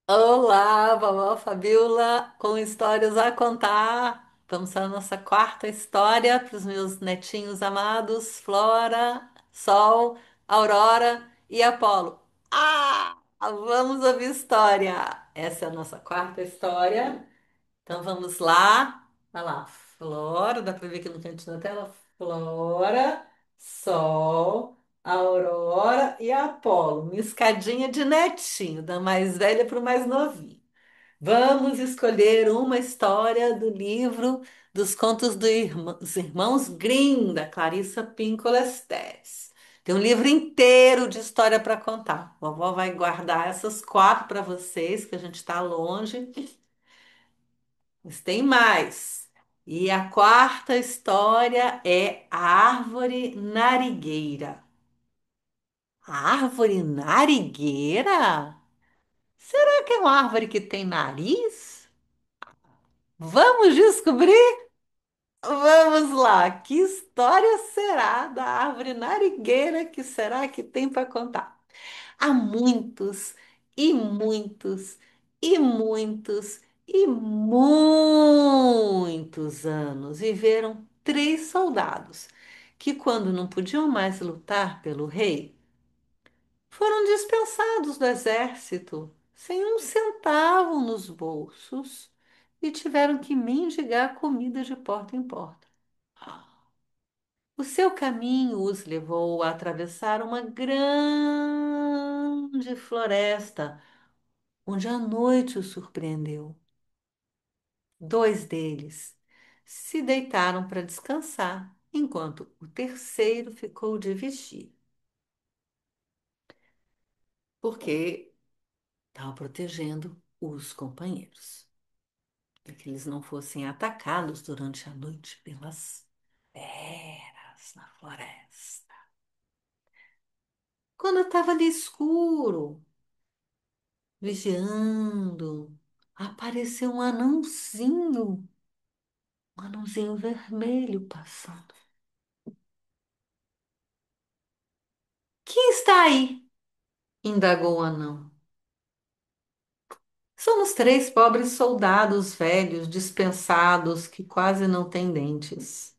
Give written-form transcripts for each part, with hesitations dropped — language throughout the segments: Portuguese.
Olá, vovó Fabiola, com histórias a contar. Vamos para a nossa quarta história para os meus netinhos amados, Flora, Sol, Aurora e Apolo. Vamos ouvir história. Essa é a nossa quarta história. Então vamos lá. Vai lá, Flora, dá para ver aqui no cantinho da tela. Flora, Sol, Aurora e Apolo. Uma escadinha de netinho, da mais velha para o mais novinho. Vamos escolher uma história do livro dos contos dos irmãos Grimm, da Clarissa Pinkola Estés. Tem um livro inteiro de história para contar. Vovó vai guardar essas quatro para vocês, que a gente está longe. Mas tem mais. E a quarta história é a árvore narigueira. A árvore narigueira? Será que é uma árvore que tem nariz? Vamos descobrir? Vamos lá. Que história será da árvore narigueira que será que tem para contar? Há muitos, e muitos, e muitos, e muitos anos viveram três soldados que, quando não podiam mais lutar pelo rei, foram dispensados do exército, sem um centavo nos bolsos, e tiveram que mendigar comida de porta em porta. O seu caminho os levou a atravessar uma grande floresta, onde a noite os surpreendeu. Dois deles se deitaram para descansar, enquanto o terceiro ficou de vigia, porque estava protegendo os companheiros, para que eles não fossem atacados durante a noite pelas feras na floresta. Quando estava ali escuro, vigiando, apareceu um anãozinho vermelho passando. Quem está aí? Indagou o anão. Somos três pobres soldados velhos, dispensados, que quase não têm dentes.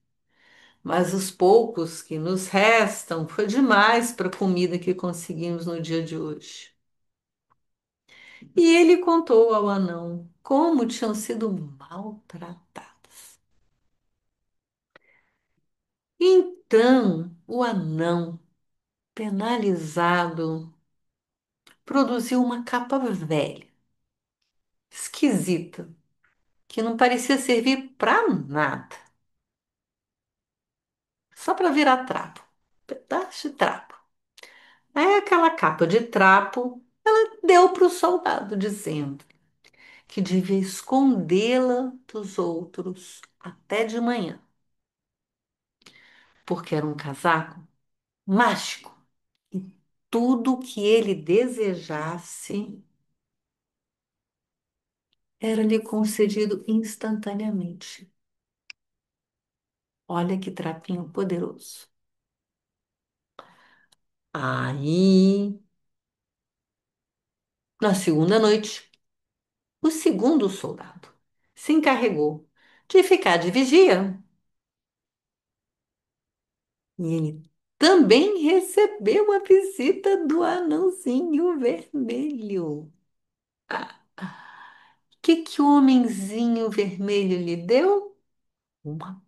Mas os poucos que nos restam foi demais para a comida que conseguimos no dia de hoje. E ele contou ao anão como tinham sido maltratados. Então o anão, penalizado, produziu uma capa velha, esquisita, que não parecia servir para nada, só para virar trapo, pedaço de trapo. Aí aquela capa de trapo deu para o soldado, dizendo que devia escondê-la dos outros até de manhã, porque era um casaco mágico e tudo o que ele desejasse era-lhe concedido instantaneamente. Olha que trapinho poderoso. Aí, na segunda noite, o segundo soldado se encarregou de ficar de vigia e ele também recebeu a visita do anãozinho vermelho. Que o homenzinho vermelho lhe deu? Uma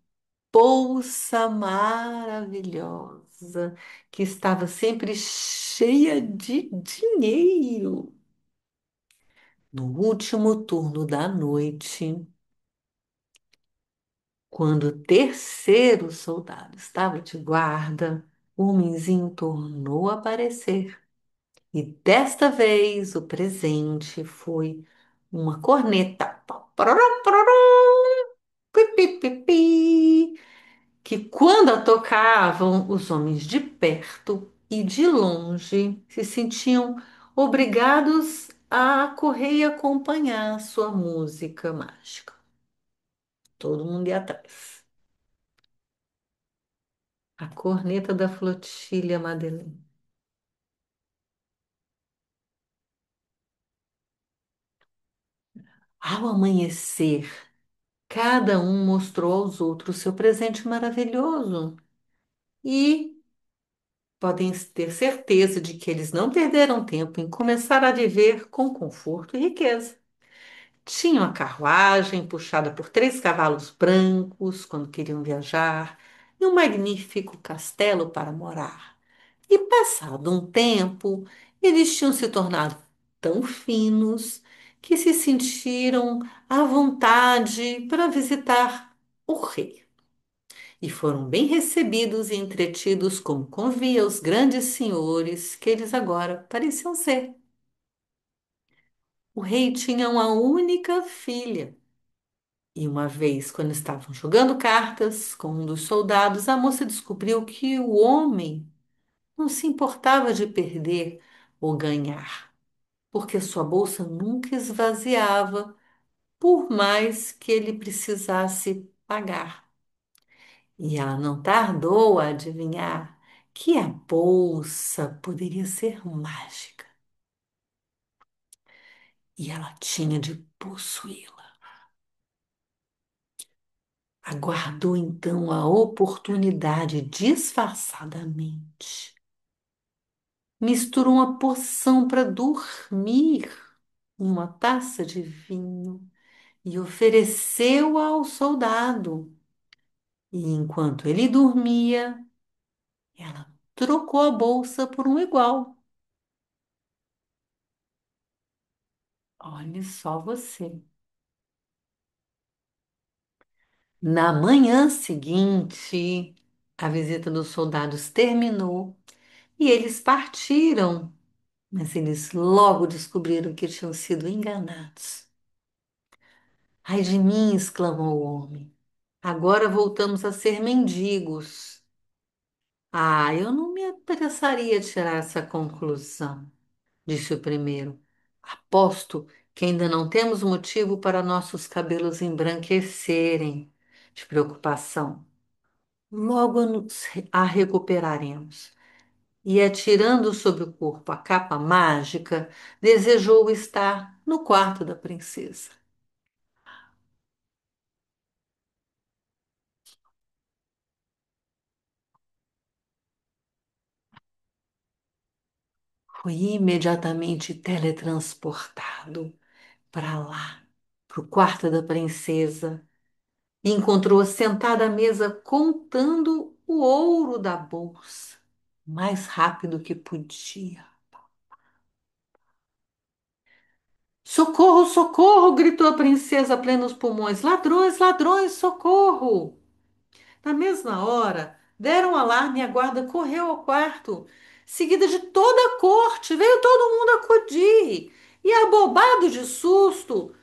bolsa maravilhosa que estava sempre cheia de dinheiro. No último turno da noite, quando o terceiro soldado estava de guarda, o homenzinho tornou a aparecer. E desta vez o presente foi uma corneta. Parará, parará, pi, pi, pi, pi, que quando a tocavam, os homens de perto e de longe se sentiam obrigados a correr e acompanhar a sua música mágica. Todo mundo ia atrás. A corneta da flotilha Madeleine. Ao amanhecer, cada um mostrou aos outros seu presente maravilhoso e podem ter certeza de que eles não perderam tempo em começar a viver com conforto e riqueza. Tinham a carruagem puxada por três cavalos brancos quando queriam viajar e um magnífico castelo para morar. E passado um tempo, eles tinham se tornado tão finos que se sentiram à vontade para visitar o rei. E foram bem recebidos e entretidos como convia os grandes senhores que eles agora pareciam ser. O rei tinha uma única filha. E uma vez, quando estavam jogando cartas com um dos soldados, a moça descobriu que o homem não se importava de perder ou ganhar, porque sua bolsa nunca esvaziava, por mais que ele precisasse pagar. E ela não tardou a adivinhar que a bolsa poderia ser mágica e ela tinha de possuí-la. Aguardou então a oportunidade disfarçadamente. Misturou uma poção para dormir, uma taça de vinho e ofereceu ao soldado. E enquanto ele dormia, ela trocou a bolsa por um igual. Olhe só você. Na manhã seguinte, a visita dos soldados terminou e eles partiram, mas eles logo descobriram que tinham sido enganados. Ai de mim, exclamou o homem. Agora voltamos a ser mendigos. Ah, eu não me apressaria a tirar essa conclusão, disse o primeiro. Aposto que ainda não temos motivo para nossos cabelos embranquecerem de preocupação. Logo a recuperaremos. E atirando sobre o corpo a capa mágica, desejou estar no quarto da princesa. Foi imediatamente teletransportado para lá, para o quarto da princesa, e encontrou-a sentada à mesa contando o ouro da bolsa, mais rápido que podia. Socorro, socorro! Gritou a princesa a plenos pulmões. Ladrões, ladrões, socorro! Na mesma hora, deram um alarme e a guarda correu ao quarto, seguida de toda a corte. Veio todo mundo acudir. E, abobado de susto,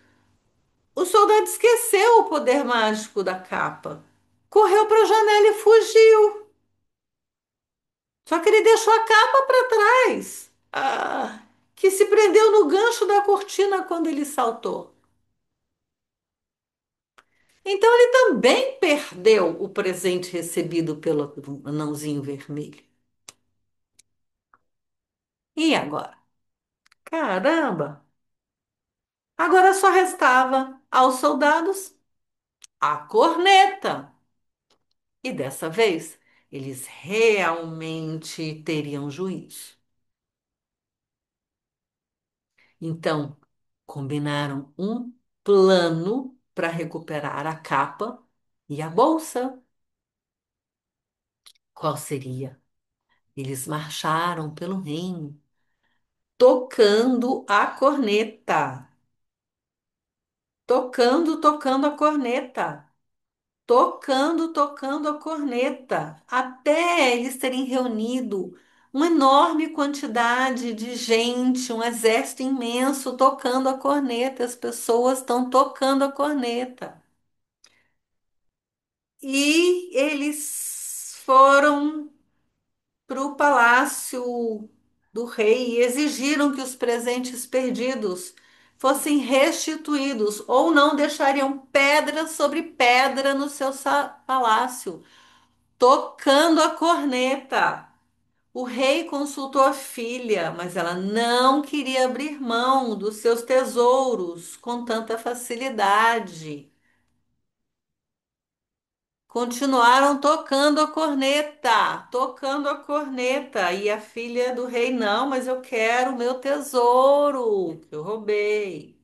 o soldado esqueceu o poder mágico da capa. Correu para a janela e fugiu. Só que ele deixou a capa para trás, que se prendeu no gancho da cortina quando ele saltou. Então ele também perdeu o presente recebido pelo anãozinho vermelho. E agora? Caramba! Agora só restava aos soldados a corneta. E dessa vez eles realmente teriam juízo. Então, combinaram um plano para recuperar a capa e a bolsa. Qual seria? Eles marcharam pelo reino, tocando a corneta, tocando a corneta, tocando a corneta, até eles terem reunido uma enorme quantidade de gente, um exército imenso tocando a corneta. As pessoas estão tocando a corneta. E eles foram para o palácio do rei e exigiram que os presentes perdidos fossem restituídos ou não deixariam pedra sobre pedra no seu palácio, tocando a corneta. O rei consultou a filha, mas ela não queria abrir mão dos seus tesouros com tanta facilidade. Continuaram tocando a corneta. E a filha do rei, não, mas eu quero o meu tesouro que eu roubei.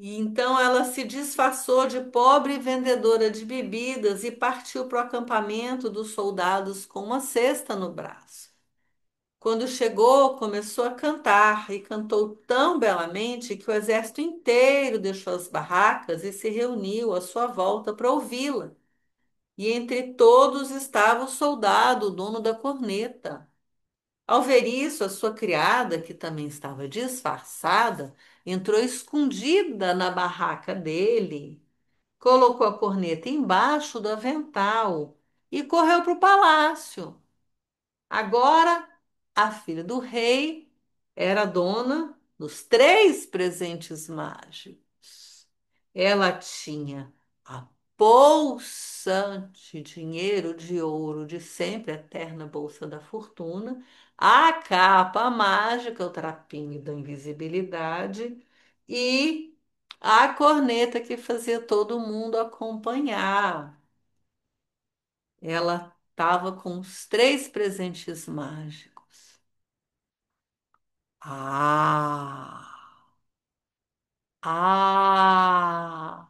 E então ela se disfarçou de pobre vendedora de bebidas e partiu para o acampamento dos soldados com uma cesta no braço. Quando chegou, começou a cantar e cantou tão belamente que o exército inteiro deixou as barracas e se reuniu à sua volta para ouvi-la. E entre todos estava o soldado, o dono da corneta. Ao ver isso, a sua criada, que também estava disfarçada, entrou escondida na barraca dele, colocou a corneta embaixo do avental e correu para o palácio. Agora, a filha do rei era dona dos três presentes mágicos. Ela tinha a bolsa de dinheiro de ouro de sempre, a eterna bolsa da fortuna, a capa mágica, o trapinho da invisibilidade e a corneta que fazia todo mundo acompanhar. Ela estava com os três presentes mágicos. Ah! Ah!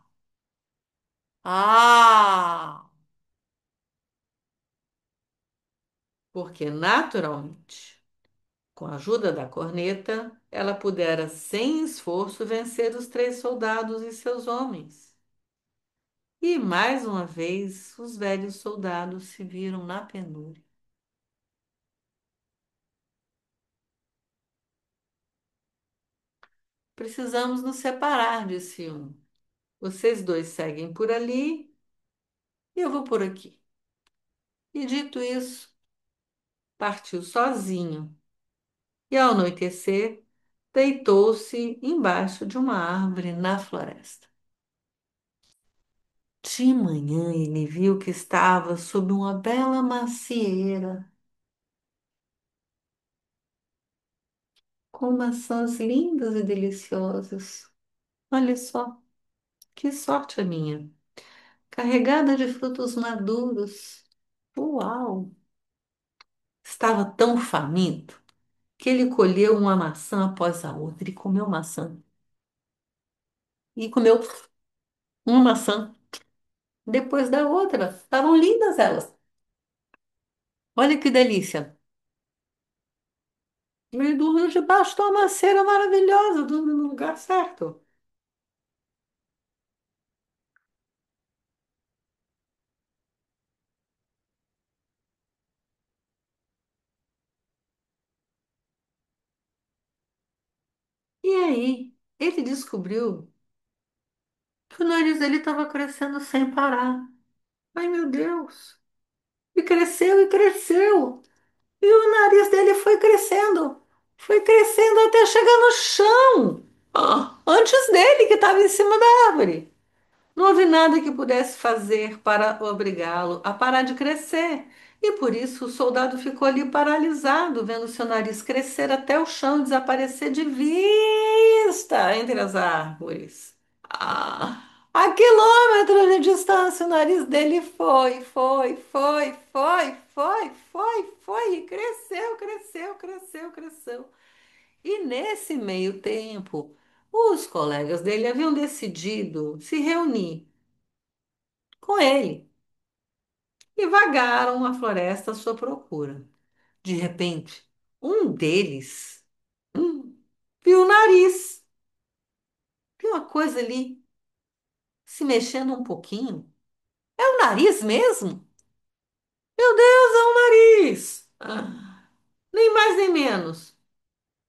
Ah! Porque, naturalmente, com a ajuda da corneta, ela pudera, sem esforço, vencer os três soldados e seus homens. E, mais uma vez, os velhos soldados se viram na penúria. Precisamos nos separar, disse um. Vocês dois seguem por ali e eu vou por aqui. E dito isso, partiu sozinho e, ao anoitecer, deitou-se embaixo de uma árvore na floresta. De manhã ele viu que estava sob uma bela macieira, com maçãs lindas e deliciosas. Olha só, que sorte a minha! Carregada de frutos maduros. Uau! Estava tão faminto que ele colheu uma maçã após a outra e comeu maçã. E comeu uma maçã depois da outra. Estavam lindas elas. Olha que delícia. Ele dormiu debaixo de uma macieira maravilhosa, dormiu no lugar certo. E aí, ele descobriu que o nariz dele estava crescendo sem parar. Ai, meu Deus! E cresceu e cresceu. E o nariz dele foi crescendo até chegar no chão. Antes dele, que estava em cima da árvore. Não houve nada que pudesse fazer para obrigá-lo a parar de crescer. E por isso o soldado ficou ali paralisado, vendo seu nariz crescer até o chão e desaparecer de vista entre as árvores. A quilômetros de distância, o nariz dele foi, e cresceu, cresceu, cresceu, cresceu. E nesse meio tempo, os colegas dele haviam decidido se reunir com ele e vagaram a floresta à sua procura. De repente, um deles viu o nariz, viu uma coisa ali se mexendo um pouquinho. É o nariz mesmo? Meu Deus, é um nariz! Nem mais nem menos.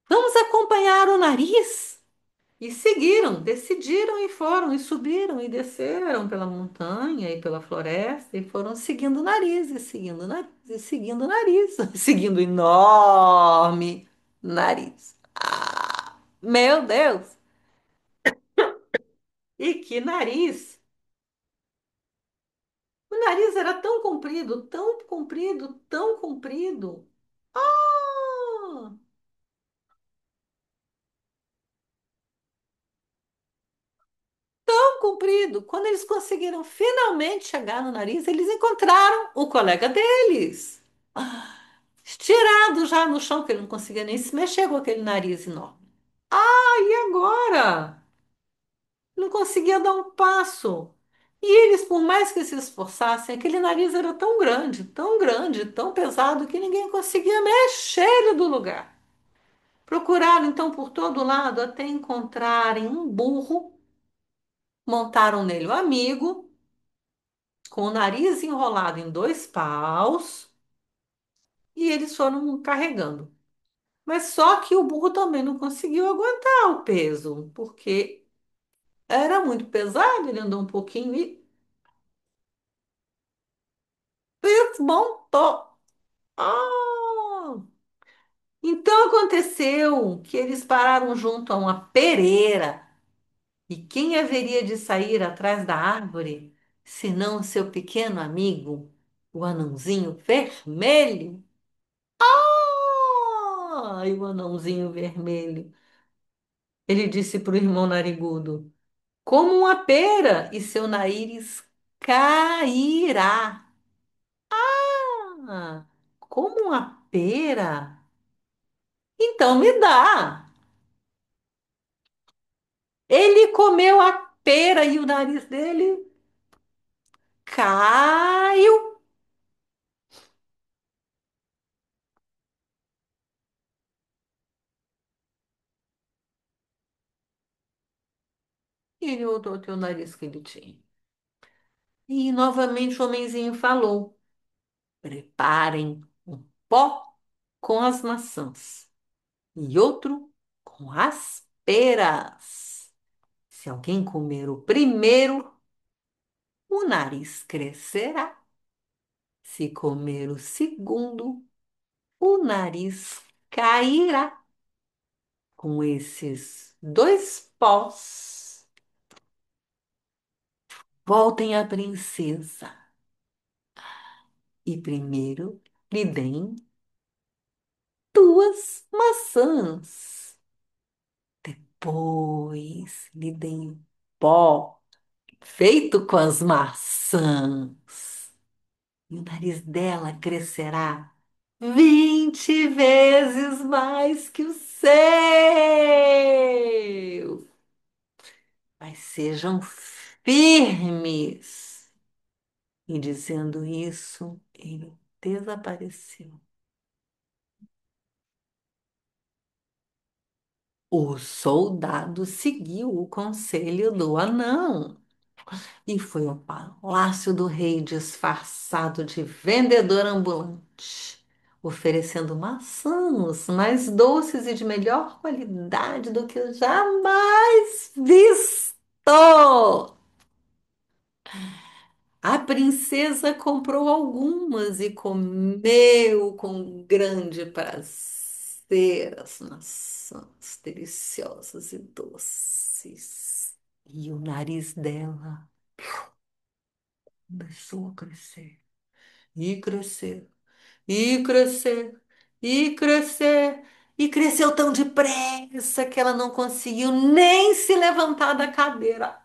Vamos acompanhar o nariz? E seguiram, decidiram e foram, e subiram e desceram pela montanha e pela floresta e foram seguindo o nariz, e seguindo o nariz, e seguindo o nariz, seguindo o enorme nariz. Meu Deus! E que nariz! O nariz era tão comprido, tão comprido, tão comprido. Ah! Tão comprido. Quando eles conseguiram finalmente chegar no nariz, eles encontraram o colega deles. Ah, estirado já no chão, que ele não conseguia nem se mexer com aquele nariz enorme. Ah, e agora? Não conseguia dar um passo. E eles, por mais que se esforçassem, aquele nariz era tão grande, tão pesado, que ninguém conseguia mexer ele do lugar. Procuraram então por todo lado até encontrarem um burro, montaram nele o amigo, com o nariz enrolado em dois paus, e eles foram carregando. Mas só que o burro também não conseguiu aguentar o peso, porque era muito pesado, ele andou um pouquinho e desmontou. Ah! Então aconteceu que eles pararam junto a uma pereira. E quem haveria de sair atrás da árvore, senão o seu pequeno amigo, o anãozinho vermelho? Ai, o anãozinho vermelho. Ele disse para o irmão narigudo: como uma pera, e seu nariz cairá. Ah, como uma pera? Então me dá. Ele comeu a pera e o nariz dele caiu. E ele voltou a ter o nariz que ele tinha. E novamente o homenzinho falou: preparem um pó com as maçãs e outro com as peras. Se alguém comer o primeiro, o nariz crescerá. Se comer o segundo, o nariz cairá. Com esses dois pós, voltem à princesa e primeiro lhe deem duas maçãs. Depois lhe deem pó feito com as maçãs. E o nariz dela crescerá 20 vezes mais que o seu. Mas sejam firmes. E dizendo isso, ele desapareceu. O soldado seguiu o conselho do anão e foi ao palácio do rei disfarçado de vendedor ambulante, oferecendo maçãs mais doces e de melhor qualidade do que eu jamais visto. A princesa comprou algumas e comeu com grande prazer as maçãs deliciosas e doces. E o nariz dela começou a crescer, e crescer, e crescer, e crescer, e cresceu tão depressa que ela não conseguiu nem se levantar da cadeira.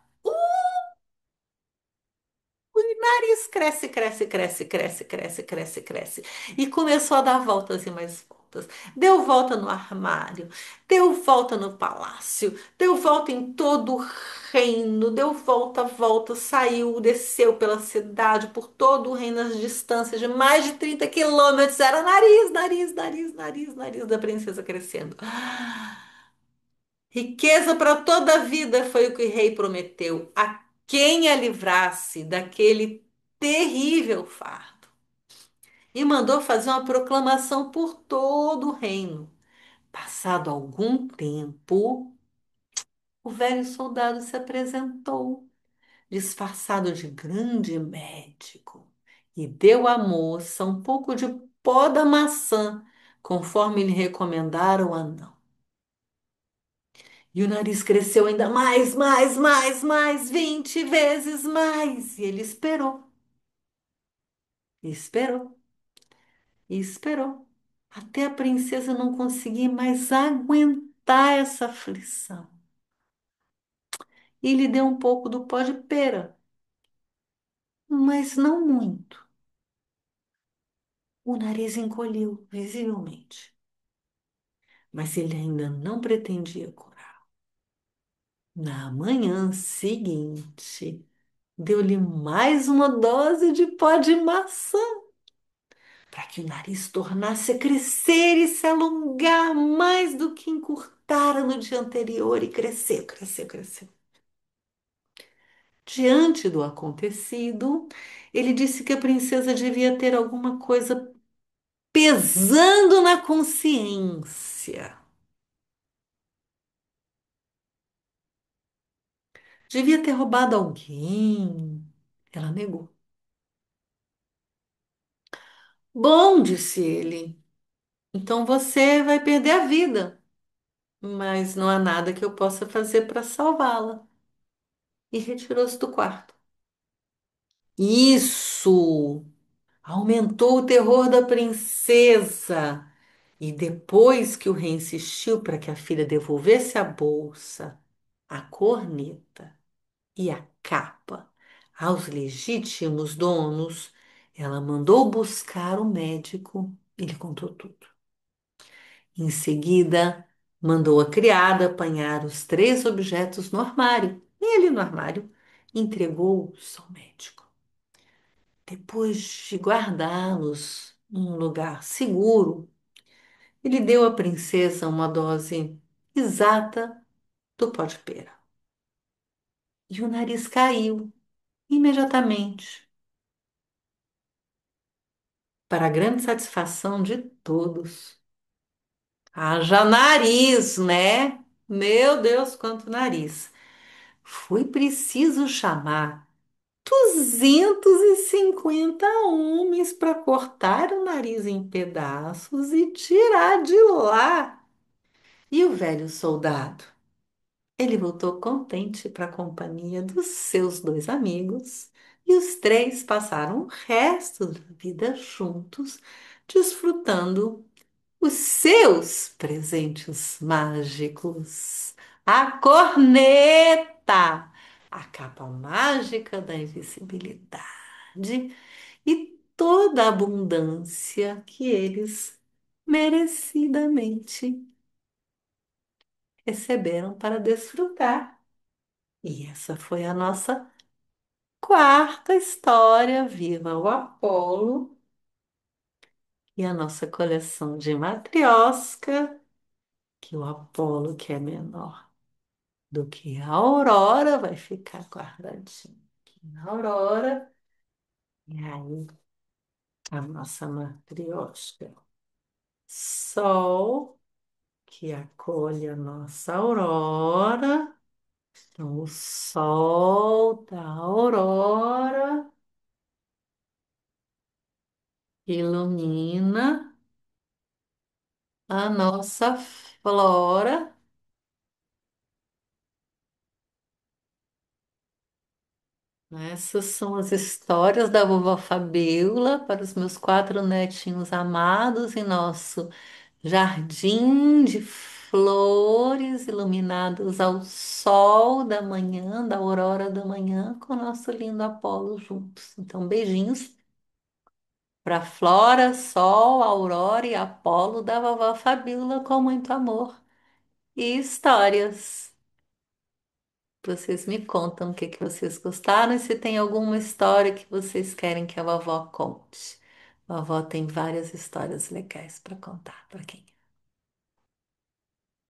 O nariz cresce, cresce, cresce, cresce, cresce, cresce, cresce. E começou a dar voltas e mais voltas. Deu volta no armário, deu volta no palácio, deu volta em todo o reino, deu volta, volta, saiu, desceu pela cidade, por todo o reino, as distâncias de mais de 30 quilômetros. Era nariz, nariz, nariz, nariz, nariz da princesa crescendo. Riqueza para toda a vida foi o que o rei prometeu a quem a livrasse daquele terrível fardo. E mandou fazer uma proclamação por todo o reino. Passado algum tempo, o velho soldado se apresentou, disfarçado de grande médico, e deu à moça um pouco de pó da maçã, conforme lhe recomendara o anão. E o nariz cresceu ainda mais, mais, mais, mais, 20 vezes mais. E ele esperou. E esperou, e esperou, até a princesa não conseguir mais aguentar essa aflição. E lhe deu um pouco do pó de pera, mas não muito. O nariz encolheu visivelmente, mas ele ainda não pretendia curar. Na manhã seguinte, deu-lhe mais uma dose de pó de maçã, para que o nariz tornasse a crescer e se alongar mais do que encurtara no dia anterior, e cresceu, cresceu, cresceu. Diante do acontecido, ele disse que a princesa devia ter alguma coisa pesando na consciência. Devia ter roubado alguém. Ela negou. Bom, disse ele, então você vai perder a vida, mas não há nada que eu possa fazer para salvá-la. E retirou-se do quarto. Isso aumentou o terror da princesa. E depois que o rei insistiu para que a filha devolvesse a bolsa, a corneta e a capa aos legítimos donos, ela mandou buscar o médico e lhe contou tudo. Em seguida, mandou a criada apanhar os três objetos no armário. E ele, no armário, entregou-os ao médico. Depois de guardá-los num lugar seguro, ele deu à princesa uma dose exata do pó de pera. E o nariz caiu imediatamente, para a grande satisfação de todos. Haja nariz, né? Meu Deus, quanto nariz! Foi preciso chamar 250 homens para cortar o nariz em pedaços e tirar de lá. E o velho soldado? Ele voltou contente para a companhia dos seus dois amigos e os três passaram o resto da vida juntos, desfrutando os seus presentes mágicos. A corneta, a capa mágica da invisibilidade e toda a abundância que eles merecidamente receberam para desfrutar. E essa foi a nossa quarta história. Viva o Apolo e a nossa coleção de matriosca, que o Apolo, que é menor do que a Aurora, vai ficar guardadinho aqui na Aurora. E aí, a nossa matriosca Sol, que acolhe a nossa Aurora. Então, o Sol da Aurora ilumina a nossa flora. Essas são as histórias da vovó Fabiola para os meus quatro netinhos amados em nosso jardim de flores iluminados ao sol da manhã, da aurora da manhã, com o nosso lindo Apolo juntos. Então, beijinhos para Flora, Sol, Aurora e Apolo da vovó Fabiola com muito amor e histórias. Vocês me contam o que que vocês gostaram e se tem alguma história que vocês querem que a vovó conte. A vovó tem várias histórias legais para contar para quem